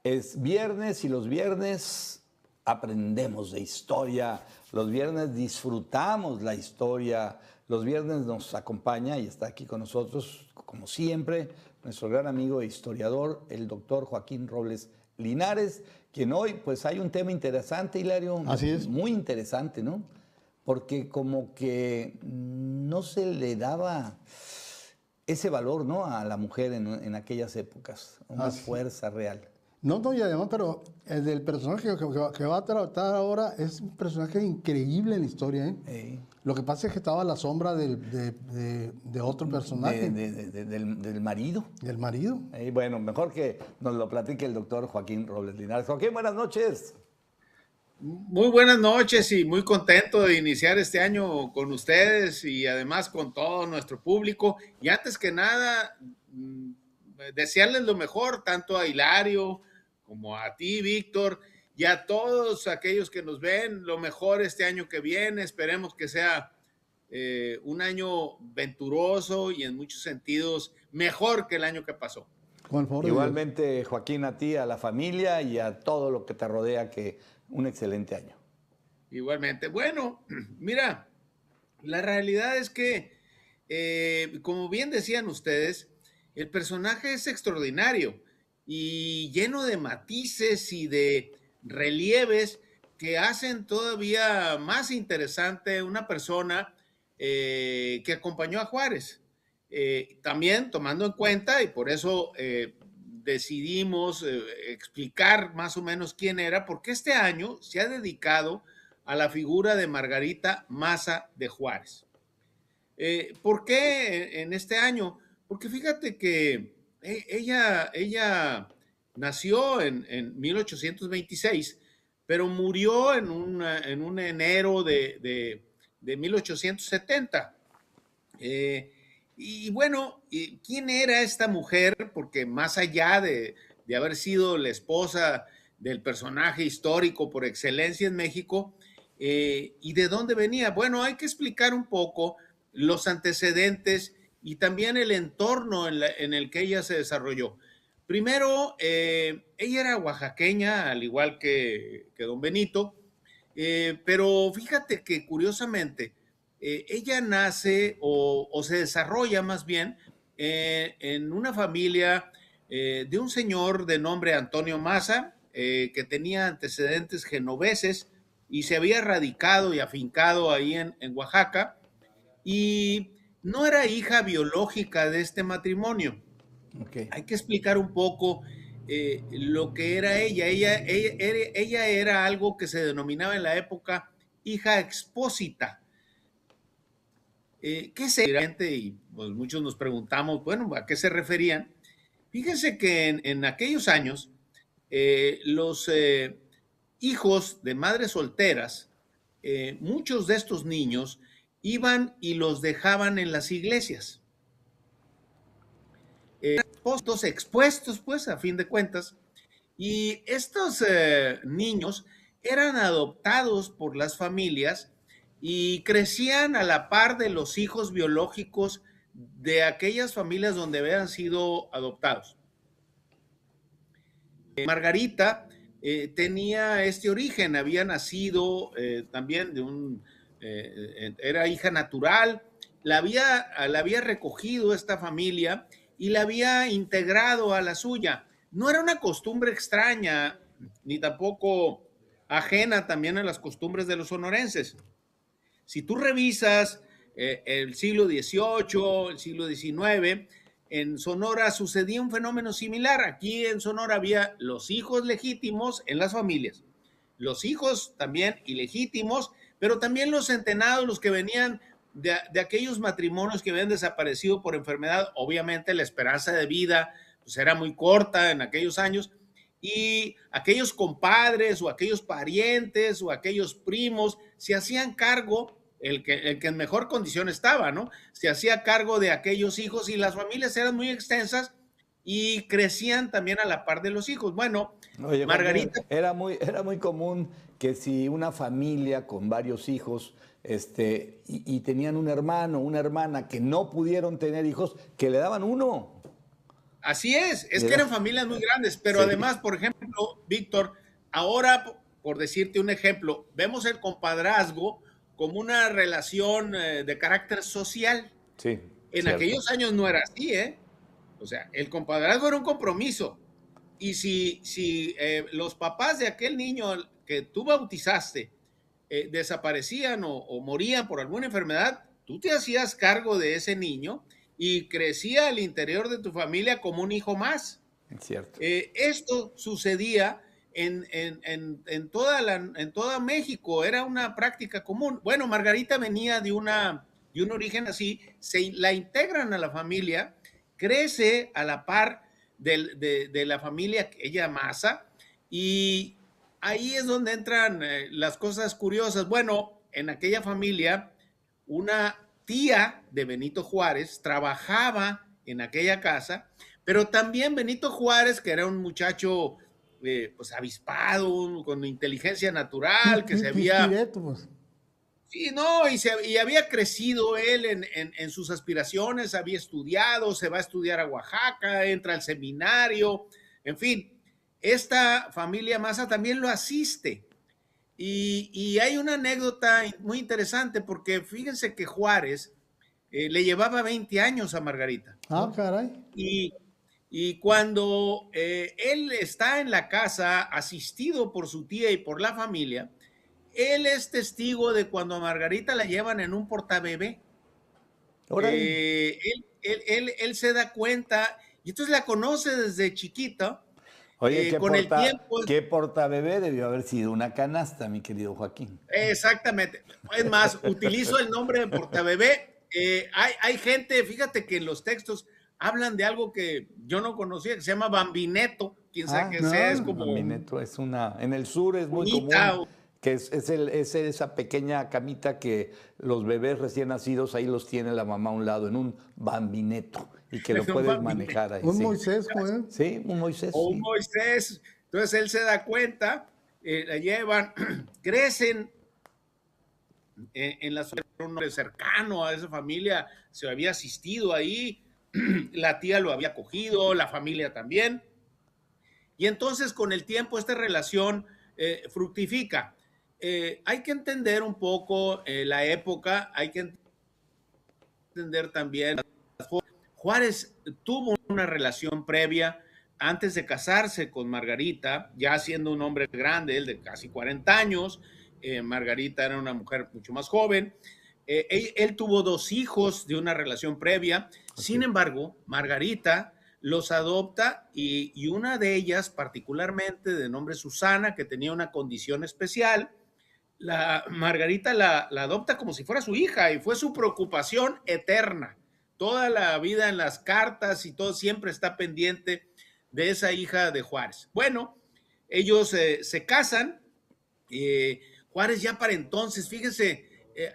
Es viernes y los viernes aprendemos de historia, los viernes disfrutamos la historia, los viernes nos acompaña y está aquí con nosotros, como siempre, nuestro gran amigo e historiador, el doctor Joaquín Robles Linares, quien hoy, pues hay un tema interesante, Hilario, Así es. muy interesante, ¿no? Porque como que no se le daba ese valor, ¿no?, a la mujer en aquellas épocas, una fuerza real. No, no, y además, pero el del personaje que va a tratar ahora es un personaje increíble en la historia, ¿eh? Lo que pasa es que estaba a la sombra de otro personaje. Del marido. Del marido. Bueno, mejor que nos lo platique el doctor Joaquín Robles Linares. Joaquín, buenas noches. Muy buenas noches y muy contento de iniciar este año con ustedes y además con todo nuestro público. Y antes que nada, desearles lo mejor tanto a Hilario como a ti, Víctor, y a todos aquellos que nos ven, lo mejor este año que viene. Esperemos que sea un año venturoso y en muchos sentidos mejor que el año que pasó. Con el favor de Igualmente, Dios. Joaquín, a ti, a la familia y a todo lo que te rodea, que un excelente año. Igualmente. Bueno, mira, la realidad es que, como bien decían ustedes, el personaje es extraordinario y lleno de matices y de relieves que hacen todavía más interesante una persona que acompañó a Juárez. También tomando en cuenta, y por eso decidimos explicar más o menos quién era, porque este año se ha dedicado a la figura de Margarita Maza de Juárez. ¿Por qué en este año? Porque fíjate que ella nació en 1826, pero murió en un enero de 1870. Y bueno, ¿quién era esta mujer? Porque más allá de haber sido la esposa del personaje histórico por excelencia en México, ¿y de dónde venía? Bueno, hay que explicar un poco los antecedentes y también el entorno en el que ella se desarrolló. Primero, ella era oaxaqueña, al igual que don Benito, pero fíjate que curiosamente, ella nace o se desarrolla más bien en una familia de un señor de nombre Antonio Maza, que tenía antecedentes genoveses y se había radicado y afincado ahí en Oaxaca, y no era hija biológica de este matrimonio. Okay. Hay que explicar un poco lo que era ella. Ella era algo que se denominaba en la época hija expósita. ¿Qué se y pues muchos nos preguntamos, bueno, ¿a qué se referían? Fíjense que en aquellos años los hijos de madres solteras, muchos de estos niños iban y los dejaban en las iglesias. Postos expuestos, pues, a fin de cuentas, y estos niños eran adoptados por las familias y crecían a la par de los hijos biológicos de aquellas familias donde habían sido adoptados. Margarita tenía este origen, había nacido también era hija natural, la había recogido esta familia y la había integrado a la suya. No era una costumbre extraña, ni tampoco ajena también a las costumbres de los sonorenses. Si tú revisas el siglo XVIII, el siglo XIX, en Sonora sucedía un fenómeno similar. Aquí en Sonora había los hijos legítimos en las familias, los hijos también ilegítimos, pero también los centenados, los que venían de aquellos matrimonios que habían desaparecido por enfermedad. Obviamente la esperanza de vida pues era muy corta en aquellos años, y aquellos compadres o aquellos parientes o aquellos primos se hacían cargo, el que en mejor condición estaba, ¿no? Se hacía cargo de aquellos hijos y las familias eran muy extensas y crecían también a la par de los hijos. Bueno, Oye, Joaquín, Margarita. era muy común que si una familia con varios hijos y tenían un hermano, una hermana que no pudieron tener hijos, que le daban uno. Así es que Mira. eran familias muy grandes, pero Sí. además, por ejemplo, Víctor, ahora, por decirte un ejemplo, vemos el compadrazgo como una relación de carácter social. Sí, En cierto. aquellos años no era así, ¿eh? O sea, el compadrazgo era un compromiso. Y si los papás de aquel niño que tú bautizaste desaparecían o morían por alguna enfermedad, tú te hacías cargo de ese niño y crecía al interior de tu familia como un hijo más. Cierto. Esto sucedía en toda México, era una práctica común. Bueno, Margarita venía de un origen así, la integran a la familia, crece a la par de la familia que ella amasa, y ahí es donde entran las cosas curiosas. Bueno, en aquella familia, una tía de Benito Juárez trabajaba en aquella casa, pero también Benito Juárez, que era un muchacho pues avispado, con inteligencia natural, que se había... Pispireto, pues. Sí, no, y había crecido él en sus aspiraciones, había estudiado, se va a estudiar a Oaxaca, entra al seminario, en fin, esta familia Maza también lo asiste. Y hay una anécdota muy interesante, porque fíjense que Juárez le llevaba 20 años a Margarita. Ah, caray. Y cuando él está en la casa, asistido por su tía y por la familia, él es testigo de cuando a Margarita la llevan en un portabebé. Él se da cuenta, y entonces la conoce desde chiquita. Oye, Con el tiempo... ¿qué portabebé debió haber sido una canasta, mi querido Joaquín? Exactamente. Es más, utilizo el nombre de portabebé. Hay gente, fíjate que en los textos hablan de algo que yo no conocía, que se llama bambineto. Quién sabe qué sea, es como... Bambineto es en el sur es muy común, que es esa pequeña camita que los bebés recién nacidos, ahí los tiene la mamá a un lado, en un bambineto, y que lo puedes manejar ahí. Un sí. Moisés, ¿eh? Sí, un Moisés. O un sí. Moisés. Entonces él se da cuenta, la llevan, crecen en la zona, un hombre cercano a esa familia, se había asistido ahí, la tía lo había cogido, la familia también. Y entonces con el tiempo esta relación fructifica. Hay que entender un poco la época, hay que entender también. Juárez tuvo una relación previa antes de casarse con Margarita, ya siendo un hombre grande, él de casi 40 años. Margarita era una mujer mucho más joven. Él tuvo 2 hijos de una relación previa. Okay. Sin embargo, Margarita los adopta y una de ellas, particularmente de nombre Susana, que tenía una condición especial, Margarita la adopta como si fuera su hija, y fue su preocupación eterna. Toda la vida en las cartas y todo, siempre está pendiente de esa hija de Juárez. Bueno, ellos se casan. Juárez ya para entonces, fíjense,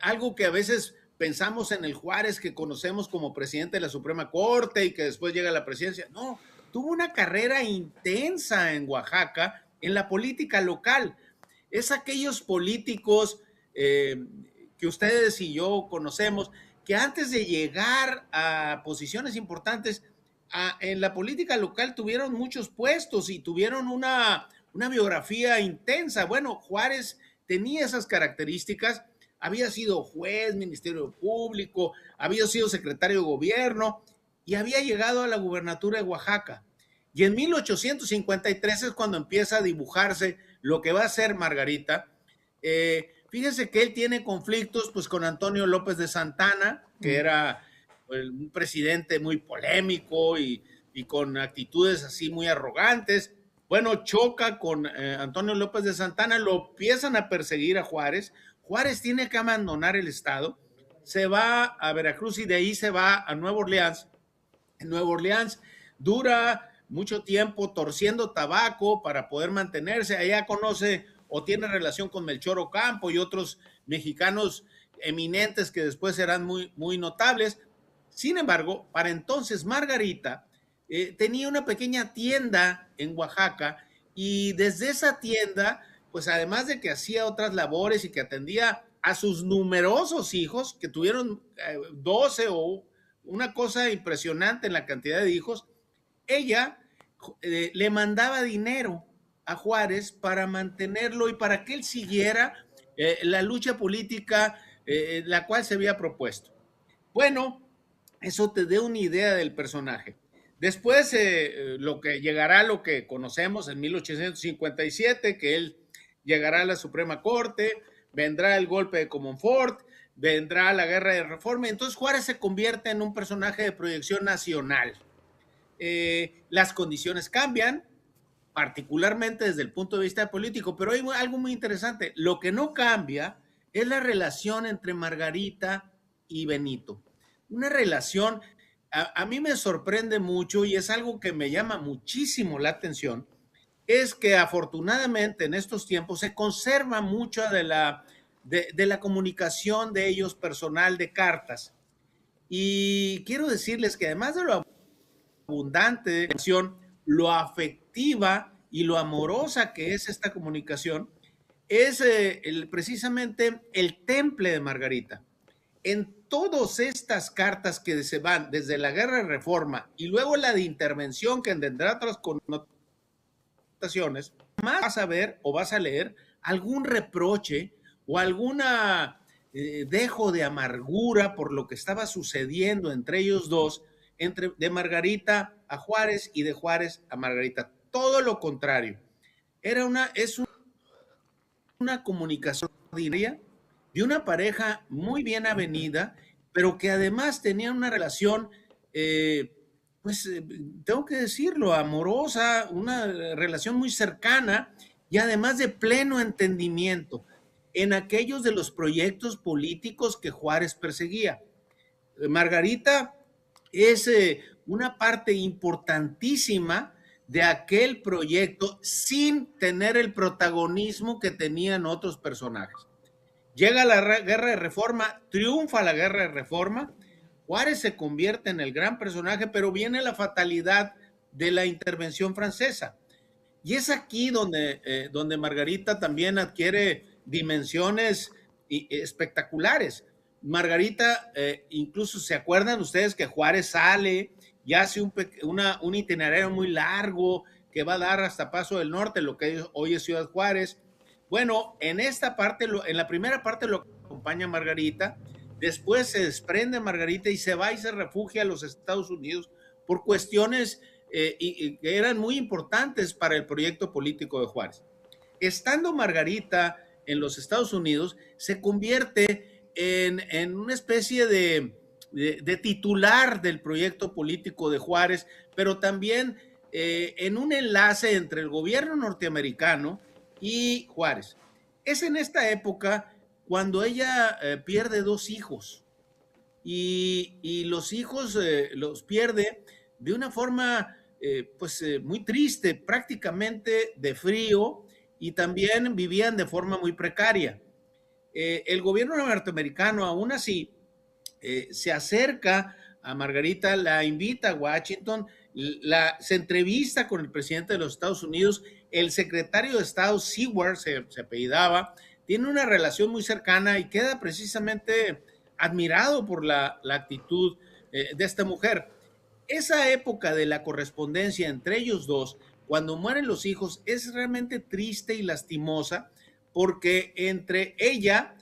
algo que a veces pensamos en el Juárez que conocemos como presidente de la Suprema Corte y que después llega a la presidencia. No, tuvo una carrera intensa en Oaxaca, en la política local. Es aquellos políticos que ustedes y yo conocemos, que antes de llegar a posiciones importantes en la política local tuvieron muchos puestos y tuvieron una biografía intensa. Bueno, Juárez tenía esas características, había sido juez, ministerio público, había sido secretario de gobierno y había llegado a la gubernatura de Oaxaca. Y en 1853 es cuando empieza a dibujarse lo que va a ser Margarita. Fíjense que él tiene conflictos pues con Antonio López de Santana, que era un presidente muy polémico y con actitudes así muy arrogantes. Bueno, choca con Antonio López de Santana, lo empiezan a perseguir a Juárez. Juárez tiene que abandonar el estado, se va a Veracruz y de ahí se va a Nueva Orleans. En Nueva Orleans dura mucho tiempo torciendo tabaco para poder mantenerse. Allá conoce o tiene relación con Melchor Ocampo y otros mexicanos eminentes que después serán muy, muy notables. Sin embargo, para entonces Margarita tenía una pequeña tienda en Oaxaca y desde esa tienda, pues además de que hacía otras labores y que atendía a sus numerosos hijos, que tuvieron 12 o una cosa impresionante en la cantidad de hijos, ella le mandaba dinero a Juárez para mantenerlo y para que él siguiera la lucha política la cual se había propuesto. Bueno, eso te da una idea del personaje. Después, lo que llegará a lo que conocemos en 1857, que él llegará a la Suprema Corte, vendrá el golpe de Comonfort, vendrá la Guerra de Reforma, y entonces Juárez se convierte en un personaje de proyección nacional. Las condiciones cambian, particularmente desde el punto de vista político, pero hay algo muy interesante. Lo que no cambia es la relación entre Margarita y Benito. Una relación, a mí me sorprende mucho y es algo que me llama muchísimo la atención, es que afortunadamente en estos tiempos se conserva mucha de la comunicación de ellos personal de cartas. Y quiero decirles que además de lo abundante de comunicación, lo afectiva y lo amorosa que es esta comunicación, es precisamente el temple de Margarita. En todas estas cartas que se van desde la Guerra de Reforma y luego la de intervención que tendrá otras connotaciones, más vas a ver o vas a leer algún reproche o alguna dejo de amargura por lo que estaba sucediendo entre ellos dos, de Margarita a Juárez y de Juárez a Margarita. Todo lo contrario. Es una comunicación ordinaria de una pareja muy bien avenida, pero que además tenía una relación, tengo que decirlo, amorosa, una relación muy cercana y además de pleno entendimiento en aquellos de los proyectos políticos que Juárez perseguía. Margarita es una parte importantísima de aquel proyecto sin tener el protagonismo que tenían otros personajes. Llega la Guerra de Reforma, triunfa la Guerra de Reforma, Juárez se convierte en el gran personaje, pero viene la fatalidad de la intervención francesa. Y es aquí donde Margarita también adquiere dimensiones espectaculares. Margarita, incluso se acuerdan ustedes que Juárez sale y hace un itinerario muy largo que va a dar hasta Paso del Norte, lo que hoy es Ciudad Juárez. Bueno, en la primera parte lo acompaña Margarita, después se desprende Margarita y se va y se refugia a los Estados Unidos por cuestiones que eran muy importantes para el proyecto político de Juárez. Estando Margarita en los Estados Unidos, se convierte en una especie de titular del proyecto político de Juárez, pero también en un enlace entre el gobierno norteamericano y Juárez. Es en esta época cuando ella pierde 2 hijos y los hijos los pierde de una forma muy triste, prácticamente de frío, y también vivían de forma muy precaria. El gobierno norteamericano aún así se acerca a Margarita, la invita a Washington, se entrevista con el presidente de los Estados Unidos, el secretario de Estado Seward se apellidaba, tiene una relación muy cercana y queda precisamente admirado por la actitud de esta mujer. Esa época de la correspondencia entre ellos dos, cuando mueren los hijos, es realmente triste y lastimosa, porque entre ella,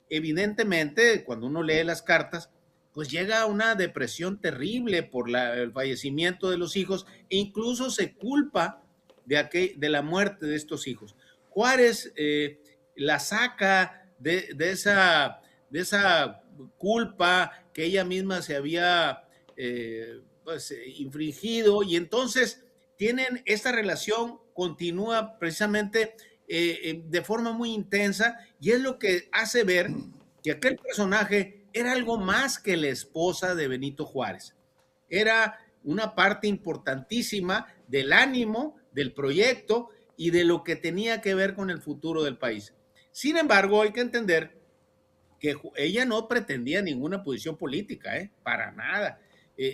evidentemente, cuando uno lee las cartas, pues llega a una depresión terrible por el fallecimiento de los hijos e incluso se culpa de la muerte de estos hijos. Juárez la saca de esa culpa que ella misma se había infringido, y entonces tienen esta relación, continúa precisamente de forma muy intensa, y es lo que hace ver que aquel personaje era algo más que la esposa de Benito Juárez. Era una parte importantísima del ánimo, del proyecto y de lo que tenía que ver con el futuro del país. Sin embargo, hay que entender que ella no pretendía ninguna posición política, para nada.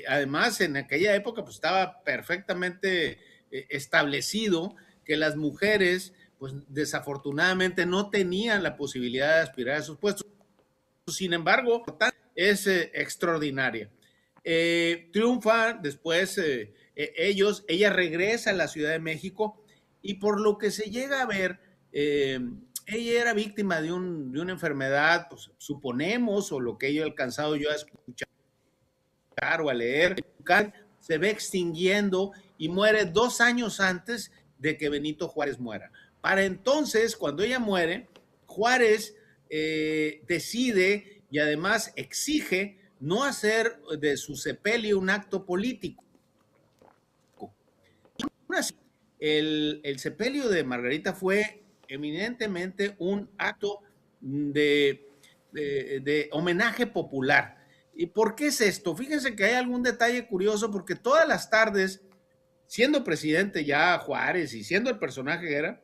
Además, en aquella época pues, estaba perfectamente establecido que las mujeres, pues desafortunadamente no tenían la posibilidad de aspirar a esos puestos. Sin embargo, es extraordinaria. Triunfa después ella regresa a la Ciudad de México y por lo que se llega a ver, ella era víctima de una enfermedad, pues, suponemos, o lo que he alcanzado yo a escuchar o a leer, se ve extinguiendo y muere 2 años antes de que Benito Juárez muera. Para entonces, cuando ella muere, Juárez decide y además exige no hacer de su sepelio un acto político. El sepelio de Margarita fue eminentemente un acto de homenaje popular. ¿Y por qué es esto? Fíjense que hay algún detalle curioso, porque todas las tardes, siendo presidente ya Juárez y siendo el personaje que era,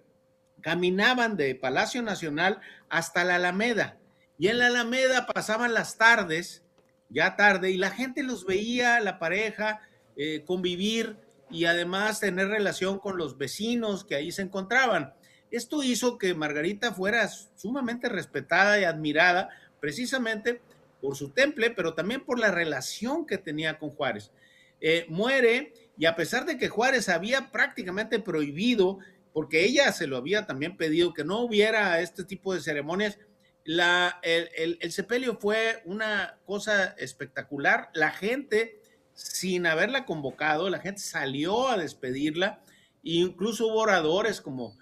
caminaban de Palacio Nacional hasta la Alameda, y en la Alameda pasaban las tardes, ya tarde, y la gente los veía, la pareja, convivir y además tener relación con los vecinos que ahí se encontraban. Esto hizo que Margarita fuera sumamente respetada y admirada, precisamente por su temple, pero también por la relación que tenía con Juárez. Muere, y a pesar de que Juárez había prácticamente prohibido, porque ella se lo había también pedido, que no hubiera este tipo de ceremonias, el sepelio fue una cosa espectacular. La gente, sin haberla convocado, la gente salió a despedirla, e incluso hubo oradores como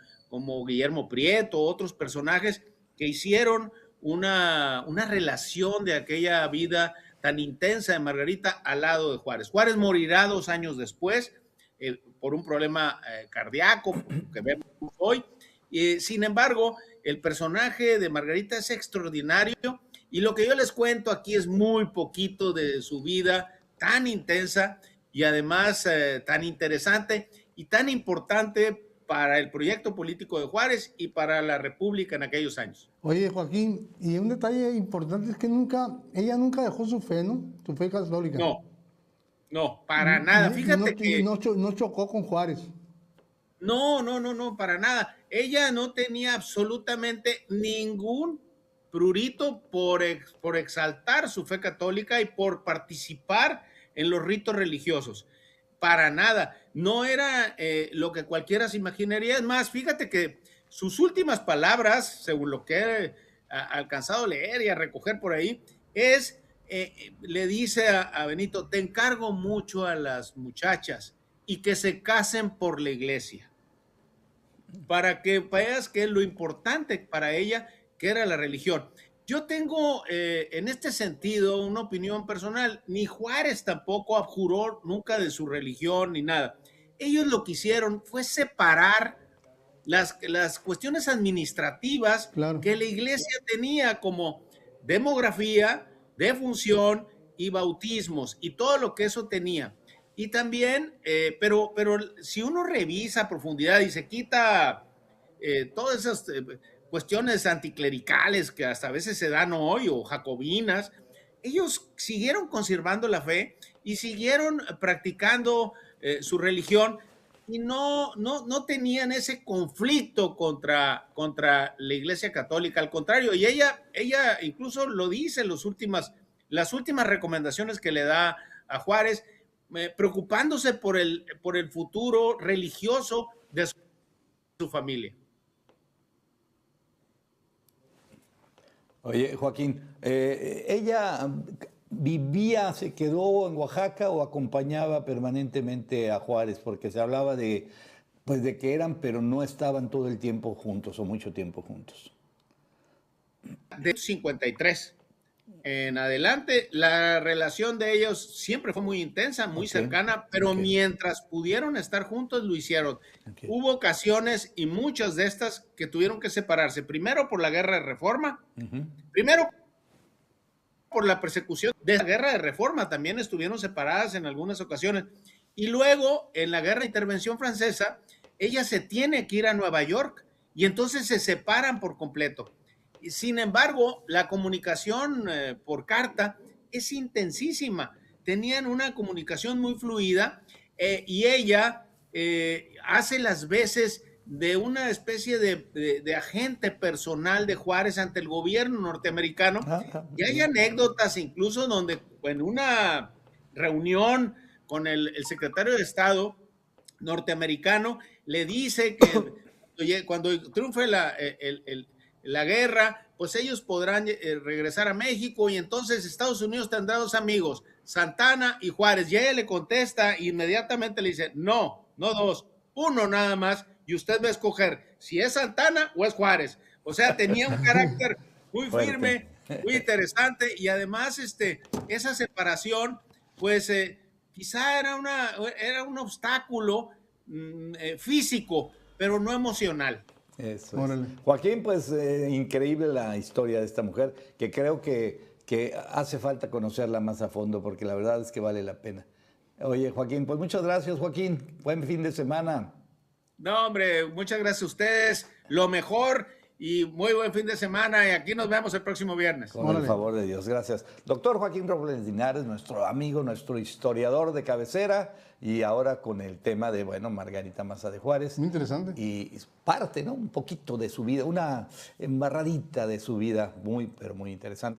Guillermo Prieto, otros personajes que hicieron una relación de aquella vida tan intensa de Margarita al lado de Juárez. Juárez morirá 2 años después por un problema cardíaco que vemos hoy. Sin embargo, el personaje de Margarita es extraordinario, y lo que yo les cuento aquí es muy poquito de su vida tan intensa y además tan interesante y tan importante para el proyecto político de Juárez y para la República en aquellos años. Oye, Joaquín, y un detalle importante es que ella nunca dejó su fe, ¿no? Su fe católica. No, para nada. Fíjate que no chocó con Juárez. No, para nada. Ella no tenía absolutamente ningún prurito por exaltar su fe católica y por participar en los ritos religiosos. Para nada. No era lo que cualquiera se imaginaría. Es más, fíjate que sus últimas palabras, según lo que he alcanzado a leer y a recoger por ahí, es, le dice a Benito: te encargo mucho a las muchachas y que se casen por la iglesia, para que veas que es lo importante para ella, que era la religión. Yo tengo en este sentido una opinión personal. Ni Juárez tampoco abjuró nunca de su religión ni nada. Ellos lo que hicieron fue separar las cuestiones administrativas, claro, que la iglesia tenía, como demografía, defunción y bautismos, y todo lo que eso tenía. Y también, pero si uno revisa a profundidad y se quita todas esas cuestiones anticlericales que hasta a veces se dan hoy, o jacobinas, ellos siguieron conservando la fe y siguieron practicando su religión, y no tenían ese conflicto contra la Iglesia Católica. Al contrario, y ella incluso lo dice en las últimas recomendaciones que le da a Juárez, preocupándose por el futuro religioso de su familia. Oye, Joaquín, ¿ella vivía, se quedó en Oaxaca o acompañaba permanentemente a Juárez? Porque se hablaba de que eran, pero no estaban todo el tiempo juntos o mucho tiempo juntos. De 53 en adelante, la relación de ellos siempre fue muy intensa, muy cercana, pero mientras pudieron estar juntos, lo hicieron. Hubo ocasiones, y muchas de estas, que tuvieron que separarse. Primero por la Guerra de Reforma, primero por la persecución de la Guerra de Reforma, también estuvieron separadas en algunas ocasiones. Y luego, en la Guerra de Intervención Francesa, ella se tiene que ir a Nueva York, y entonces se separan por completo. Sin embargo, la comunicación por carta es intensísima. Tenían una comunicación muy fluida, y ella hace las veces de una especie de agente personal de Juárez ante el gobierno norteamericano. Y hay anécdotas incluso donde en una reunión con el secretario de Estado norteamericano, le dice que cuando triunfe la guerra, pues ellos podrán regresar a México y entonces Estados Unidos tendrá dos amigos, Santana y Juárez. Y ella le contesta inmediatamente, le dice, no dos, uno nada más, y usted va a escoger si es Santana o es Juárez. O sea, tenía un carácter muy firme, muy interesante, y además esa separación, pues quizá era un obstáculo físico, pero no emocional. Eso es. Joaquín, pues increíble la historia de esta mujer, que creo que hace falta conocerla más a fondo, porque la verdad es que vale la pena. Oye, Joaquín, pues muchas gracias, Joaquín. Buen fin de semana. No, hombre, muchas gracias a ustedes. Lo mejor y muy buen fin de semana. Y aquí nos vemos el próximo viernes. Con el favor de Dios, gracias. Doctor Joaquín Robles Linares, nuestro amigo, nuestro historiador de cabecera, y ahora con el tema de, bueno, Margarita Maza de Juárez. Muy interesante. Y parte, ¿no? Un poquito de su vida, una embarradita de su vida, muy, pero muy interesante.